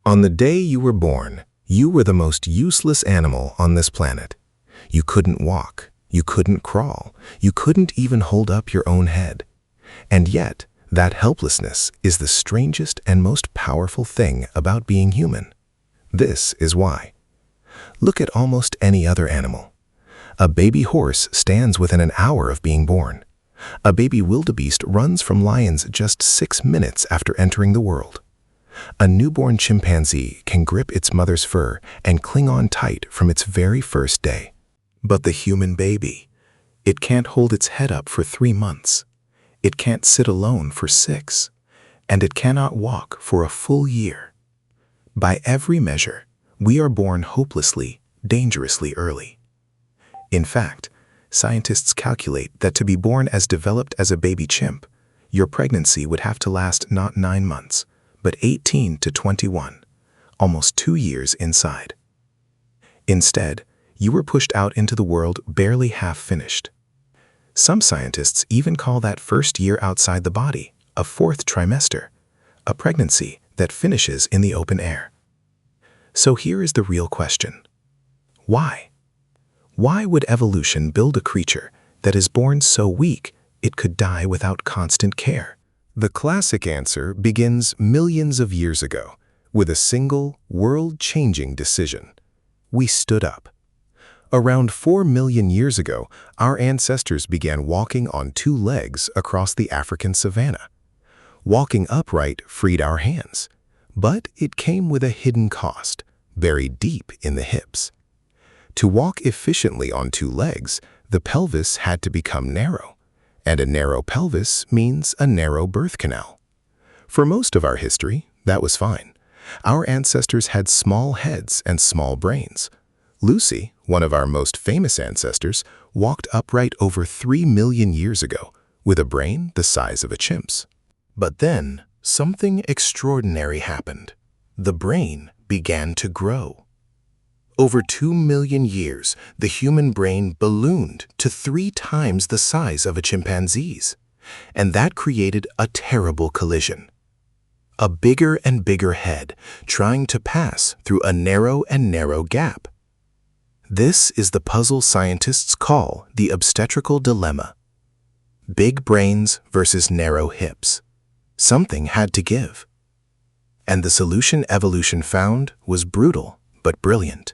On the day you were born, you were the most useless animal on this planet. You couldn't walk, you couldn't crawl, you couldn't even hold up your own head. And yet, that helplessness is the strangest and most powerful thing about being human. This is why. Look at almost any other animal. A baby horse stands within an hour of being born. A baby wildebeest runs from lions just 6 minutes after entering the world. A newborn chimpanzee can grip its mother's fur and cling on tight from its very first day. But the human baby, it can't hold its head up for 3 months. It can't sit alone for 6, and it cannot walk for a full year. By every measure, we are born hopelessly, dangerously early. In fact, scientists calculate that to be born as developed as a baby chimp, your pregnancy would have to last not 9 months, but 18 to 21, almost 2 years inside. Instead, you were pushed out into the world barely half finished. Some scientists even call that first year outside the body a 4th trimester, a pregnancy that finishes in the open air. So here is the real question. Why? Why would evolution build a creature that is born so weak it could die without constant care? The classic answer begins millions of years ago with a single, world-changing decision. We stood up. Around 4 million years ago, our ancestors began walking on 2 legs across the African savanna. Walking upright freed our hands, but it came with a hidden cost, buried deep in the hips. To walk efficiently on 2 legs, the pelvis had to become narrow, and a narrow pelvis means a narrow birth canal. For most of our history, that was fine. Our ancestors had small heads and small brains. Lucy, one of our most famous ancestors, walked upright over 3 million years ago with a brain the size of a chimp's. But then, something extraordinary happened. The brain began to grow. Over 2 million years, the human brain ballooned to 3 times the size of a chimpanzee's. And that created a terrible collision. A bigger and bigger head trying to pass through a narrow and narrow gap. This is the puzzle scientists call the obstetrical dilemma. Big brains versus narrow hips. Something had to give. And the solution evolution found was brutal but brilliant.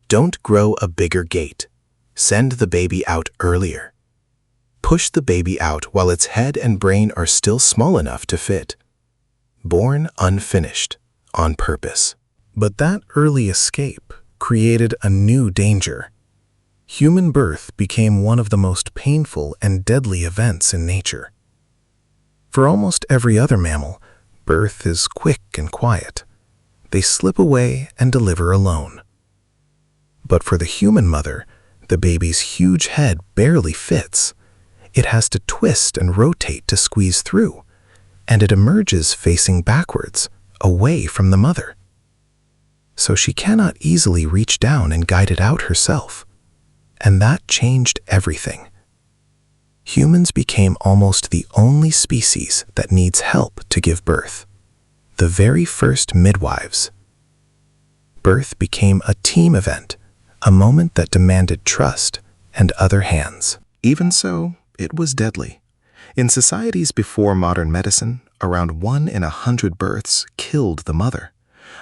Don't grow a bigger gate. Send the baby out earlier. Push the baby out while its head and brain are still small enough to fit. Born unfinished, on purpose. But that early escape created a new danger. Human birth became one of the most painful and deadly events in nature. For almost every other mammal, birth is quick and quiet. They slip away and deliver alone. But for the human mother, the baby's huge head barely fits. It has to twist and rotate to squeeze through, and it emerges facing backwards, away from the mother. So she cannot easily reach down and guide it out herself. And that changed everything. Humans became almost the only species that needs help to give birth. The very first midwives. Birth became a team event, a moment that demanded trust and other hands. Even so, it was deadly. In societies before modern medicine, around 1 in 100 births killed the mother.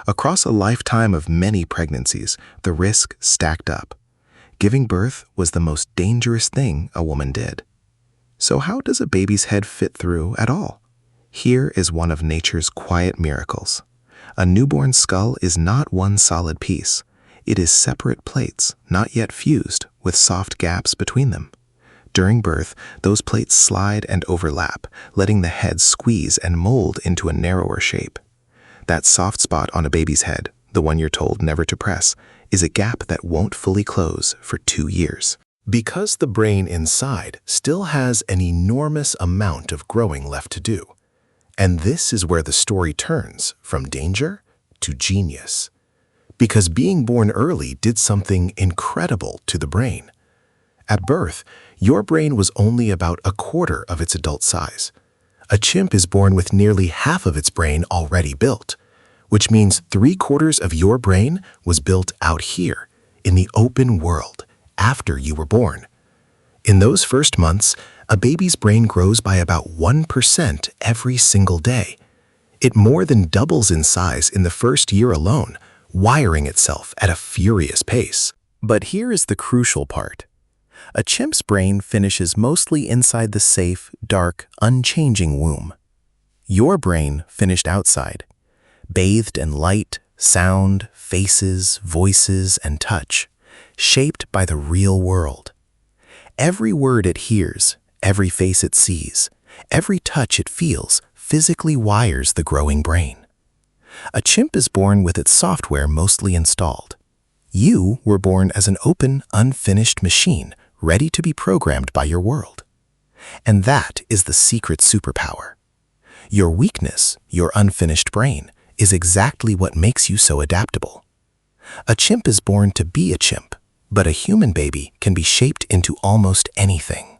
Across a lifetime of many pregnancies, the risk stacked up. Giving birth was the most dangerous thing a woman did. So how does a baby's head fit through at all? Here is one of nature's quiet miracles. A newborn skull is not one solid piece. It is separate plates, not yet fused, with soft gaps between them. During birth, those plates slide and overlap, letting the head squeeze and mold into a narrower shape. That soft spot on a baby's head, the one you're told never to press, is a gap that won't fully close for 2 years. Because the brain inside still has an enormous amount of growing left to do. And this is where the story turns from danger to genius. Because being born early did something incredible to the brain. At birth, your brain was only about 1/4 of its adult size. A chimp is born with nearly half of its brain already built. which means 3/4 of your brain was built out here, in the open world, after you were born. In those first months, a baby's brain grows by about 1% every single day. It more than doubles in size in the first year alone, wiring itself at a furious pace. But here is the crucial part. A chimp's brain finishes mostly inside the safe, dark, unchanging womb. Your brain finished outside, bathed in light, sound, faces, voices, and touch, shaped by the real world. Every word it hears, every face it sees, every touch it feels physically wires the growing brain. A chimp is born with its software mostly installed. You were born as an open, unfinished machine ready to be programmed by your world. And that is the secret superpower. Your weakness, your unfinished brain, is exactly what makes you so adaptable. A chimp is born to be a chimp, but a human baby can be shaped into almost anything.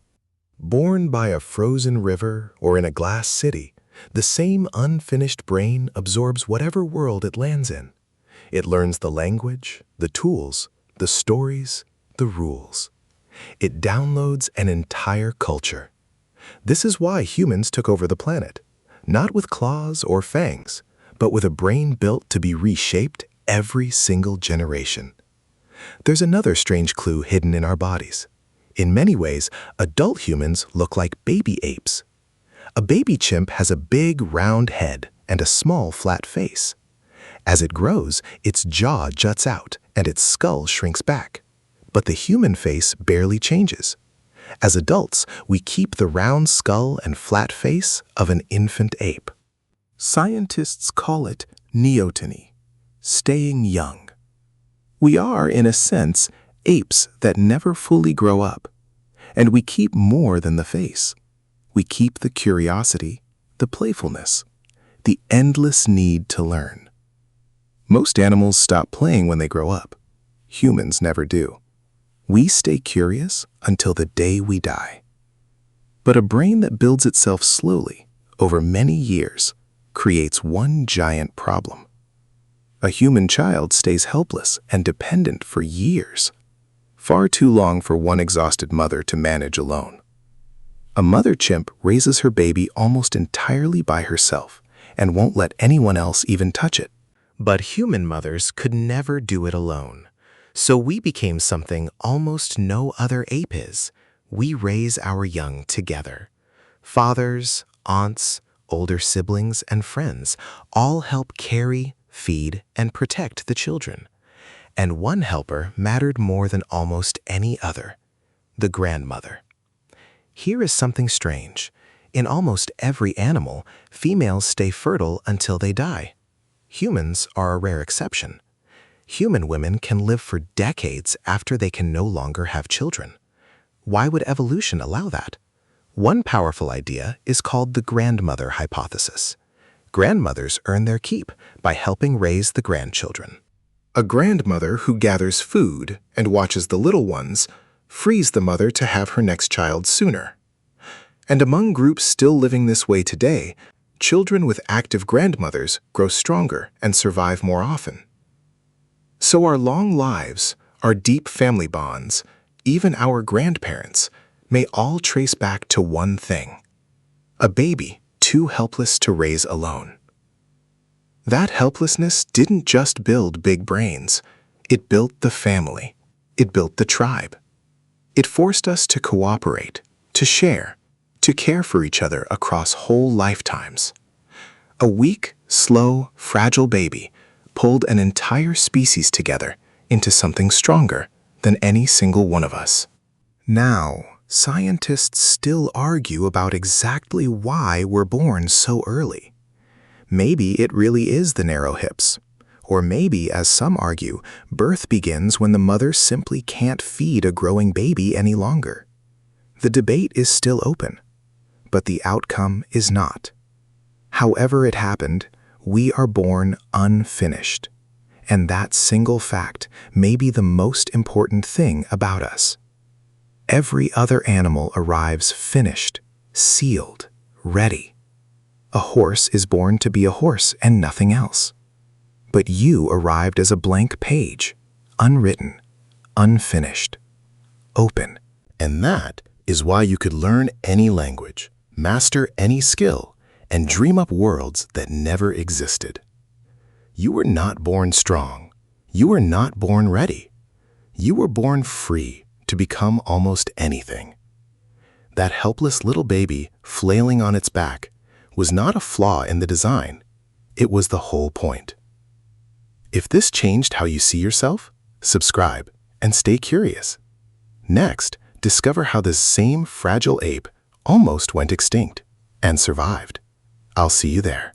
Born by a frozen river or in a glass city, the same unfinished brain absorbs whatever world it lands in. It learns the language, the tools, the stories, the rules. It downloads an entire culture. This is why humans took over the planet, not with claws or fangs, but with a brain built to be reshaped every single generation. There's another strange clue hidden in our bodies. In many ways, adult humans look like baby apes. A baby chimp has a big, round head and a small, flat face. As it grows, its jaw juts out and its skull shrinks back. But the human face barely changes. As adults, we keep the round skull and flat face of an infant ape. Scientists call it neoteny, staying young. We are, in a sense, apes that never fully grow up. And we keep more than the face. We keep the curiosity, the playfulness, the endless need to learn. Most animals stop playing when they grow up. Humans never do. We stay curious until the day we die. But a brain that builds itself slowly, over many years, creates one giant problem. A human child stays helpless and dependent for years, far too long for one exhausted mother to manage alone. A mother chimp raises her baby almost entirely by herself and won't let anyone else even touch it. But human mothers could never do it alone. So we became something almost no other ape is. We raise our young together. Fathers, aunts, older siblings, and friends all help carry, feed, and protect the children. And one helper mattered more than almost any other: the grandmother. Here is something strange. In almost every animal, females stay fertile until they die. Humans are a rare exception. Human women can live for decades after they can no longer have children. Why would evolution allow that? One powerful idea is called the grandmother hypothesis. Grandmothers earn their keep by helping raise the grandchildren. A grandmother who gathers food and watches the little ones frees the mother to have her next child sooner. And among groups still living this way today, children with active grandmothers grow stronger and survive more often. So our long lives, our deep family bonds, even our grandparents, may all trace back to one thing: a baby too helpless to raise alone. That helplessness didn't just build big brains. It built the family. It built the tribe. It forced us to cooperate, to share, to care for each other across whole lifetimes. A weak, slow, fragile baby pulled an entire species together into something stronger than any single one of us. Now, scientists still argue about exactly why we're born so early. Maybe it really is the narrow hips. Or maybe, as some argue, birth begins when the mother simply can't feed a growing baby any longer. The debate is still open, but the outcome is not. However it happened, we are born unfinished. And that single fact may be the most important thing about us. Every other animal arrives finished, sealed, ready. A horse is born to be a horse and nothing else. But you arrived as a blank page, unwritten, unfinished, open. And that is why you could learn any language, master any skill, and dream up worlds that never existed. You were not born strong. You were not born ready. You were born free to become almost anything. That helpless little baby flailing on its back was not a flaw in the design. It was the whole point. If this changed how you see yourself, subscribe and stay curious. Next, discover how this same fragile ape almost went extinct and survived. I'll see you there.